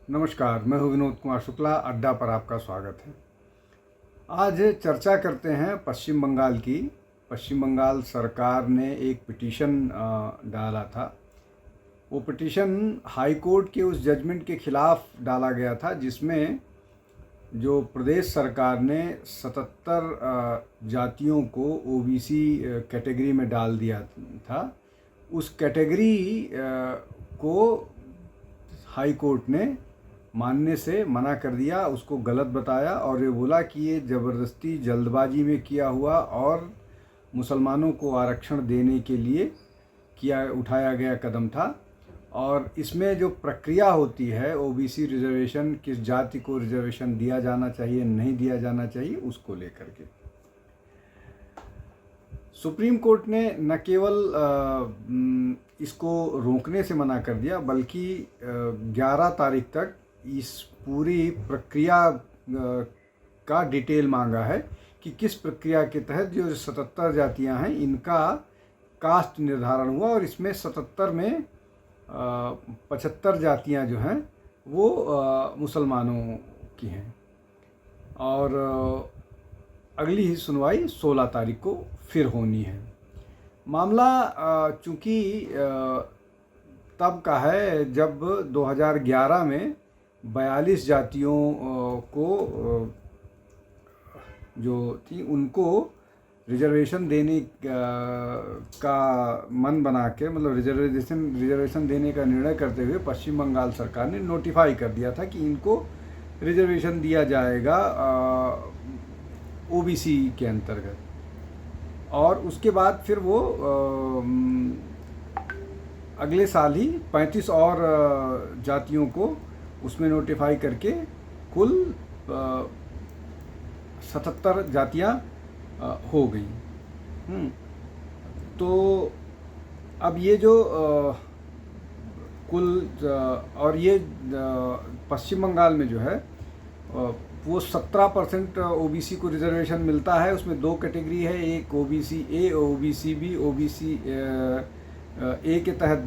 नमस्कार, मैं हूं विनोद कुमार शुक्ला। अड्डा पर आपका स्वागत है। आज चर्चा करते हैं पश्चिम बंगाल की। पश्चिम बंगाल सरकार ने एक पिटीशन डाला था। वो पिटीशन हाई कोर्ट के उस जजमेंट के खिलाफ डाला गया था जिसमें जो प्रदेश सरकार ने 77 जातियों को ओबीसी कैटेगरी में डाल दिया था। उस कैटेगरी को हाई कोर्ट ने मानने से मना कर दिया, उसको गलत बताया और ये बोला कि ये ज़बरदस्ती जल्दबाजी में किया हुआ और मुसलमानों को आरक्षण देने के लिए उठाया गया कदम था। और इसमें जो प्रक्रिया होती है ओबीसी रिजर्वेशन, किस जाति को रिजर्वेशन दिया जाना चाहिए नहीं दिया जाना चाहिए, उसको लेकर के सुप्रीम कोर्ट ने न केवल इसको रोकने से मना कर दिया बल्कि 11 तारीख तक इस पूरी प्रक्रिया का डिटेल मांगा है कि किस प्रक्रिया के तहत जो 77 जातियां हैं इनका कास्ट निर्धारण हुआ और इसमें 77 में 75 जातियां जो हैं वो मुसलमानों की हैं। और अगली ही सुनवाई 16 तारीख को फिर होनी है। मामला चूँकि तब का है जब 2011 में 42 जातियों को जो थी उनको रिजर्वेशन देने का मन बना के, मतलब रिजर्वेशन देने का निर्णय करते हुए पश्चिम बंगाल सरकार ने नोटिफाई कर दिया था कि इनको रिजर्वेशन दिया जाएगा ओबीसी के अंतर्गत। और उसके बाद फिर वो अगले साल ही 35 और जातियों को उसमें नोटिफाई करके कुल 77 जातियां हो गई। तो अब ये जो कुल और ये पश्चिम बंगाल में जो है वो 17% ओबीसी को रिजर्वेशन मिलता है। उसमें 2 कैटेगरी है, एक OBC A, OBC B. OBC A के तहत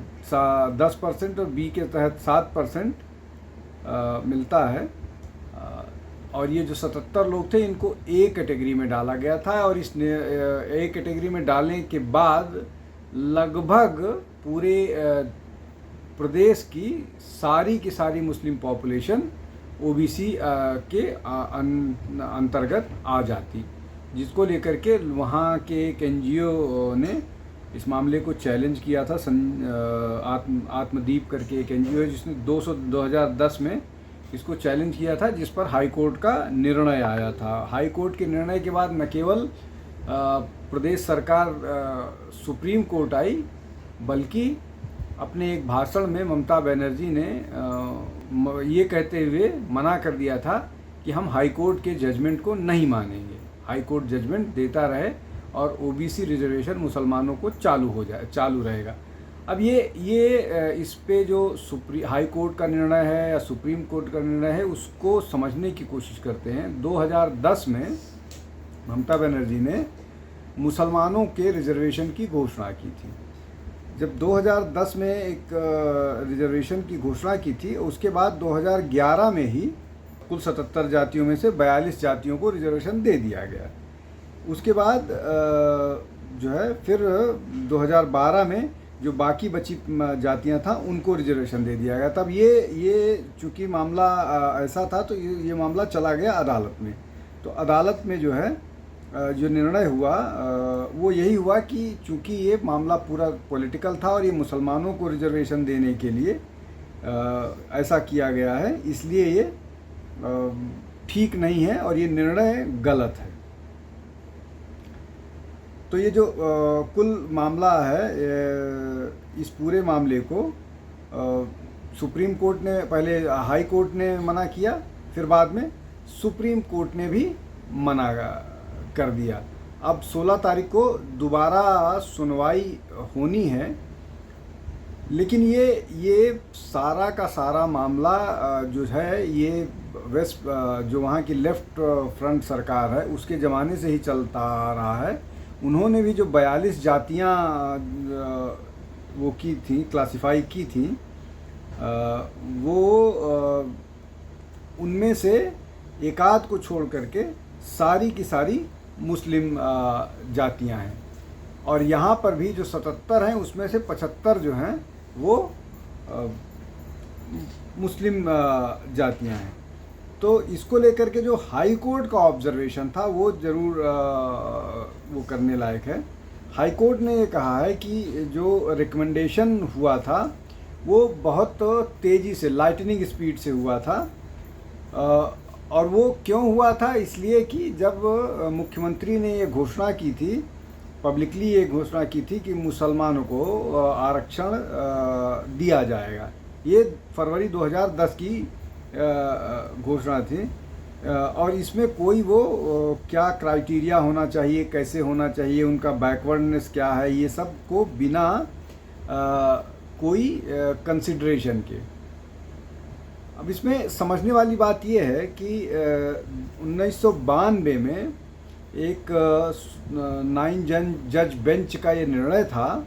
10% और बी के तहत 7% मिलता है। और ये जो 77 लोग थे इनको ए कैटेगरी में डाला गया था और इस ए कैटेगरी में डालने के बाद लगभग पूरे प्रदेश की सारी मुस्लिम पॉपुलेशन ओबीसी के अंतर्गत आ जाती, जिसको लेकर के वहाँ के एक एनजीओ ने इस मामले को चैलेंज किया था। आत्मदीप करके एक एनजीओ है जिसने 2010 में इसको चैलेंज किया था, जिस पर हाई कोर्ट का निर्णय आया था। हाई कोर्ट के निर्णय के बाद न केवल प्रदेश सरकार सुप्रीम कोर्ट आई बल्कि अपने एक भाषण में ममता बनर्जी ने ये कहते हुए मना कर दिया था कि हम हाई कोर्ट के जजमेंट को नहीं मानेंगे। हाई कोर्ट जजमेंट देता रहे और ओबीसी रिजर्वेशन मुसलमानों को चालू रहेगा। अब ये इस पे जो हाई कोर्ट का निर्णय है या सुप्रीम कोर्ट का निर्णय है उसको समझने की कोशिश करते हैं। 2010 में ममता बनर्जी ने मुसलमानों के रिजर्वेशन की घोषणा की थी। जब 2010 में एक रिजर्वेशन की घोषणा की थी, उसके बाद 2011 में ही कुल 77 जातियों में से 42 जातियों को रिजर्वेशन दे दिया गया। उसके बाद जो है फिर 2012 में जो बाकी बची जातियां था उनको रिजर्वेशन दे दिया गया। तब ये चूँकि मामला ऐसा था तो ये मामला चला गया अदालत में। तो अदालत में जो है जो निर्णय हुआ वो यही हुआ कि चूँकि ये मामला पूरा पॉलिटिकल था और ये मुसलमानों को रिजर्वेशन देने के लिए ऐसा किया गया है, इसलिए ये ठीक नहीं है और ये निर्णय गलत है। तो ये जो कुल मामला है, इस पूरे मामले को सुप्रीम कोर्ट ने, पहले हाई कोर्ट ने मना किया, फिर बाद में सुप्रीम कोर्ट ने भी मना कर दिया। अब 16 तारीख को दोबारा सुनवाई होनी है। लेकिन ये सारा का सारा मामला जो है ये जो वहाँ की लेफ्ट फ्रंट सरकार है उसके ज़माने से ही चलता आ रहा है। उन्होंने भी जो 42 जातियाँ वो की थी, क्लासिफाई की थी, वो उनमें से एक आध को छोड़ करके सारी की सारी मुस्लिम जातियां हैं। और यहाँ पर भी जो 77 हैं उसमें से 75 जो हैं वो मुस्लिम जातियां हैं। तो इसको लेकर के जो हाई कोर्ट का ऑब्जर्वेशन था वो ज़रूर वो करने लायक है। हाई कोर्ट ने ये कहा है कि जो रिकमेंडेशन हुआ था वो बहुत तेज़ी से, लाइटनिंग स्पीड से हुआ था। और वो क्यों हुआ था? इसलिए कि जब मुख्यमंत्री ने ये घोषणा की थी, पब्लिकली ये घोषणा की थी कि मुसलमानों को आरक्षण दिया जाएगा, ये फरवरी 2010 की घोषणा थी। और इसमें कोई वो क्या क्राइटेरिया होना चाहिए, कैसे होना चाहिए, उनका बैकवर्डनेस क्या है, ये सब को बिना कोई कंसिडरेशन के। अब इसमें समझने वाली बात ये है कि 1992 में एक 9 जज बेंच का ये निर्णय था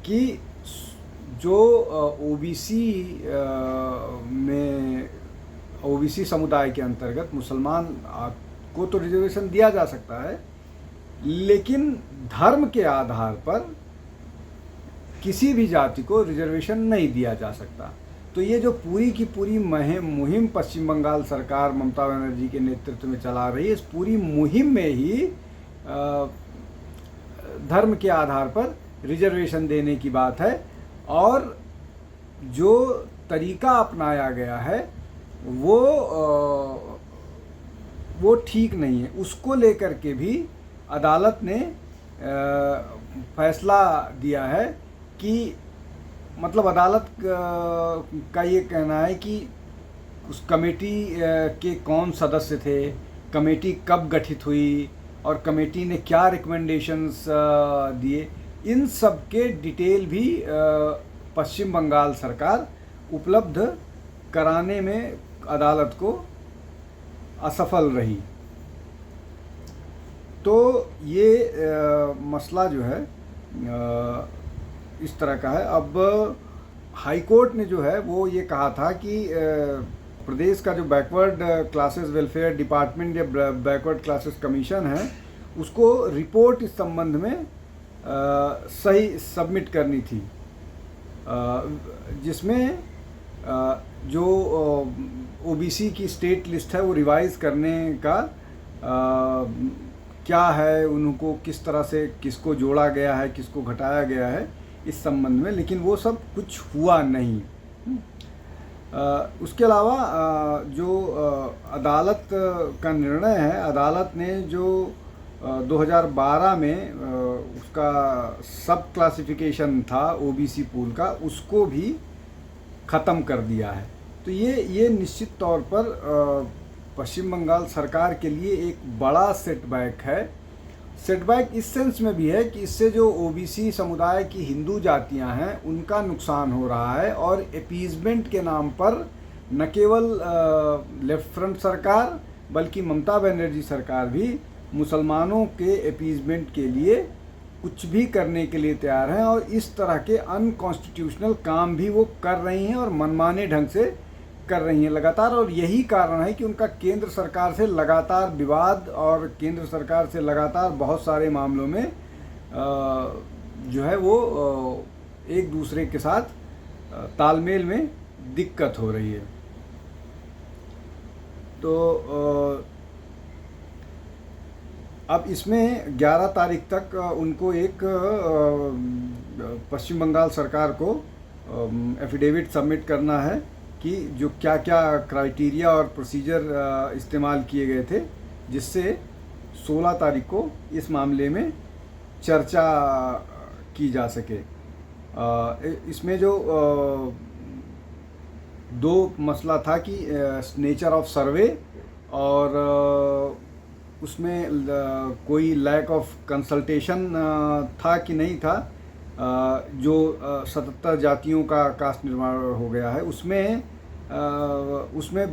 कि जो ओबीसी समुदाय के अंतर्गत मुसलमान को तो रिजर्वेशन दिया जा सकता है, लेकिन धर्म के आधार पर किसी भी जाति को रिजर्वेशन नहीं दिया जा सकता। तो ये जो पूरी की पूरी मुहिम पश्चिम बंगाल सरकार ममता बनर्जी के नेतृत्व में चला रही है, इस पूरी मुहिम में ही धर्म के आधार पर रिजर्वेशन देने की बात है। और जो तरीका अपनाया गया है वो ठीक नहीं है। उसको लेकर के भी अदालत ने फैसला दिया है कि मतलब अदालत का ये कहना है कि उस कमेटी के कौन सदस्य थे, कमेटी कब गठित हुई और कमेटी ने क्या रिकमेंडेशंस दिए, इन सब के डिटेल भी पश्चिम बंगाल सरकार उपलब्ध कराने में अदालत को असफल रही। तो ये मसला जो है इस तरह का है। अब हाई कोर्ट ने जो है वो ये कहा था कि प्रदेश का जो बैकवर्ड क्लासेस वेलफेयर डिपार्टमेंट या बैकवर्ड क्लासेस कमीशन है उसको रिपोर्ट इस संबंध में सही सबमिट करनी थी, जिसमें जो ओबीसी की स्टेट लिस्ट है वो रिवाइज़ करने का क्या है, उनको किस तरह से किसको जोड़ा गया है, किसको घटाया गया है इस संबंध में, लेकिन वो सब कुछ हुआ नहीं। उसके अलावा जो अदालत का निर्णय है, अदालत ने जो 2012 में उसका सब क्लासिफिकेशन था ओबीसी पूल का, उसको भी ख़त्म कर दिया है। तो ये निश्चित तौर पर पश्चिम बंगाल सरकार के लिए एक बड़ा सेटबैक है। सेटबैक इस सेंस में भी है कि इससे जो ओबीसी समुदाय की हिंदू जातियां हैं उनका नुकसान हो रहा है, और अपीजमेंट के नाम पर न केवल लेफ्ट फ्रंट सरकार बल्कि ममता बनर्जी सरकार भी मुसलमानों के अपीजमेंट के लिए कुछ भी करने के लिए तैयार हैं, और इस तरह के अनकॉन्स्टिट्यूशनल काम भी वो कर रही हैं और मनमाने ढंग से कर रही हैं लगातार। और यही कारण है कि उनका केंद्र सरकार से लगातार विवाद और केंद्र सरकार से लगातार बहुत सारे मामलों में जो है वो एक दूसरे के साथ तालमेल में दिक्कत हो रही है। तो अब इसमें 11 तारीख तक उनको एक पश्चिम बंगाल सरकार को एफिडेविट सबमिट करना है कि जो क्या क्या क्राइटेरिया और प्रोसीजर इस्तेमाल किए गए थे, जिससे 16 तारीख को इस मामले में चर्चा की जा सके। इसमें जो दो मसला था कि नेचर ऑफ सर्वे और उसमें कोई लैक ऑफ कंसल्टेशन था कि नहीं था। जो 77 जातियों का कास्ट निर्माण हो गया है उसमें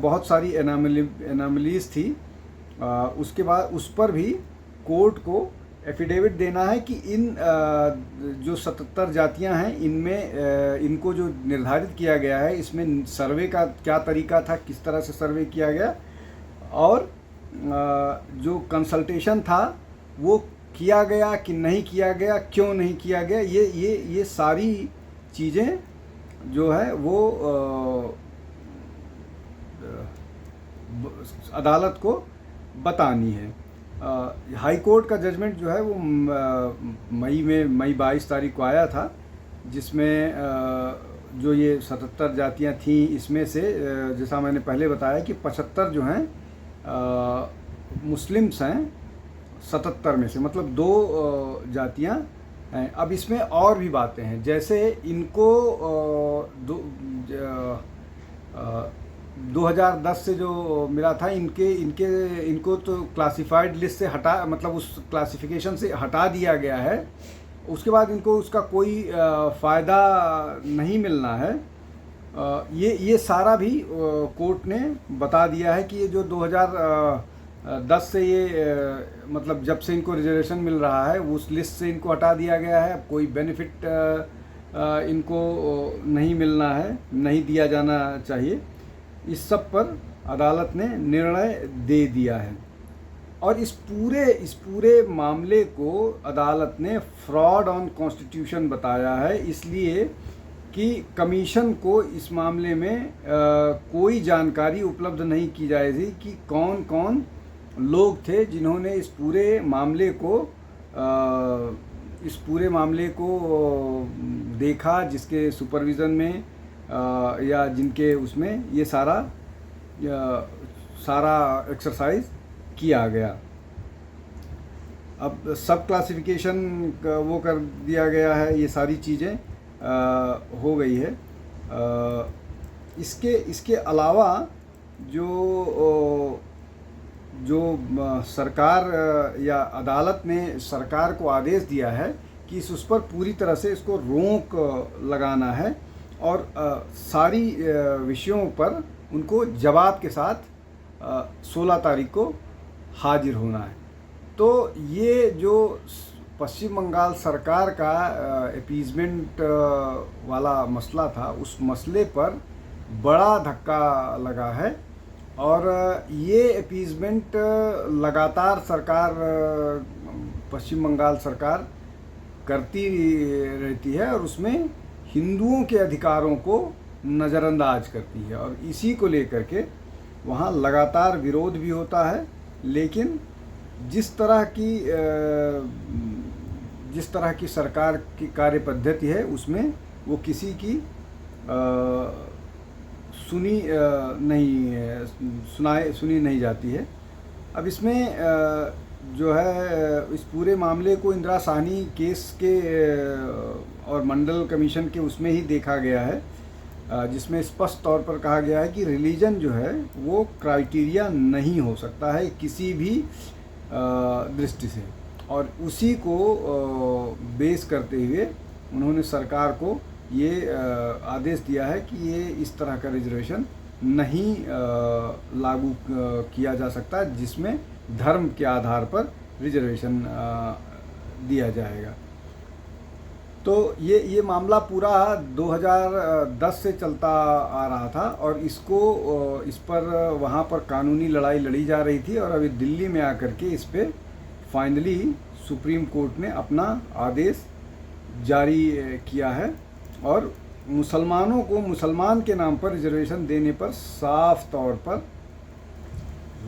बहुत सारी एनामलीज थी। उसके बाद उस पर भी कोर्ट को एफिडेविट देना है कि इन जो 77 जातियां हैं इनमें इनको जो निर्धारित किया गया है इसमें सर्वे का क्या तरीका था, किस तरह से सर्वे किया गया, और जो कंसल्टेशन था वो किया गया कि नहीं किया गया, क्यों नहीं किया गया, ये सारी चीज़ें जो है वो अदालत को बतानी है। हाई कोर्ट का जजमेंट जो है वो मई 22 तारीख को आया था, जिसमें जो ये 77 जातियां थीं इसमें से जैसा मैंने पहले बताया कि 75 जो हैं मुस्लिम्स हैं 77 में से, मतलब 2 जातियां हैं। अब इसमें और भी बातें हैं, जैसे इनको 2010 से जो मिला था इनको तो क्लासिफाइड लिस्ट से हटा, मतलब उस क्लासिफिकेशन से हटा दिया गया है। उसके बाद इनको उसका कोई फ़ायदा नहीं मिलना है। ये सारा भी कोर्ट ने बता दिया है कि ये जो 2010 से ये मतलब जब से इनको रिजर्वेशन मिल रहा है उस लिस्ट से इनको हटा दिया गया है। अब कोई बेनिफिट इनको नहीं मिलना है, नहीं दिया जाना चाहिए। इस सब पर अदालत ने निर्णय दे दिया है और इस पूरे मामले को अदालत ने फ्रॉड ऑन कॉन्स्टिट्यूशन बताया है, इसलिए कि कमीशन को इस मामले में कोई जानकारी उपलब्ध नहीं की जाए थी कि कौन कौन लोग थे जिन्होंने इस पूरे मामले को देखा, जिसके सुपरविज़न में या जिनके उसमें ये सारा एक्सरसाइज किया गया। अब सब क्लासिफिकेशन वो कर दिया गया है, ये सारी चीज़ें हो गई है। इसके अलावा जो सरकार या अदालत ने सरकार को आदेश दिया है कि उस पर पूरी तरह से इसको रोक लगाना है और सारी विषयों पर उनको जवाब के साथ 16 तारीख को हाजिर होना है। तो ये जो पश्चिम बंगाल सरकार का अपीज़मेंट वाला मसला था, उस मसले पर बड़ा धक्का लगा है और ये अपीज़मेंट लगातार पश्चिम बंगाल सरकार करती रहती है और उसमें हिंदुओं के अधिकारों को नज़रअंदाज करती है और इसी को लेकर के वहाँ लगातार विरोध भी होता है। लेकिन जिस तरह की सरकार की कार्य पद्धति है उसमें वो किसी की सुनी नहीं जाती है। अब इसमें जो है इस पूरे मामले को इंदिरा साहनी केस के और मंडल कमीशन के उसमें ही देखा गया है, जिसमें स्पष्ट तौर पर कहा गया है कि रिलीजन जो है वो क्राइटेरिया नहीं हो सकता है किसी भी दृष्टि से, और उसी को बेस करते हुए उन्होंने सरकार को ये आदेश दिया है कि ये इस तरह का रिजर्वेशन नहीं लागू किया जा सकता जिसमें धर्म के आधार पर रिजर्वेशन दिया जाएगा। तो ये मामला पूरा 2010 से चलता आ रहा था और इस पर वहाँ पर कानूनी लड़ाई लड़ी जा रही थी और अभी दिल्ली में आकर के इस पे फाइनली सुप्रीम कोर्ट ने अपना आदेश जारी किया है और मुसलमानों को मुसलमान के नाम पर रिजर्वेशन देने पर साफ तौर पर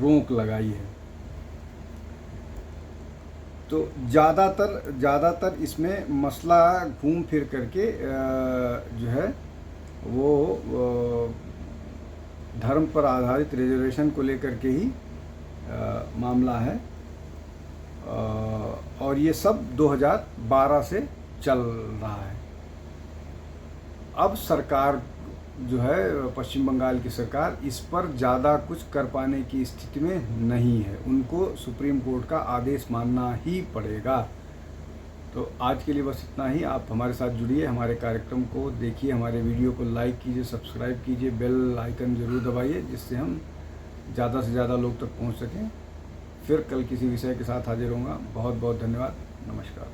रोक लगाई है। तो ज़्यादातर इसमें मसला घूम फिर करके जो है वो धर्म पर आधारित रिजर्वेशन को लेकर के ही मामला है और ये सब 2012 से चल रहा है। अब सरकार जो है पश्चिम बंगाल की सरकार इस पर ज़्यादा कुछ कर पाने की स्थिति में नहीं है, उनको सुप्रीम कोर्ट का आदेश मानना ही पड़ेगा। तो आज के लिए बस इतना ही। आप हमारे साथ जुड़िए, हमारे कार्यक्रम को देखिए, हमारे वीडियो को लाइक कीजिए, सब्सक्राइब कीजिए, बेल आइकन ज़रूर दबाइए जिससे हम ज़्यादा से ज़्यादा लोग तक पहुंच सकें। फिर कल किसी विषय के साथ हाजिर होऊंगा। बहुत बहुत धन्यवाद। नमस्कार।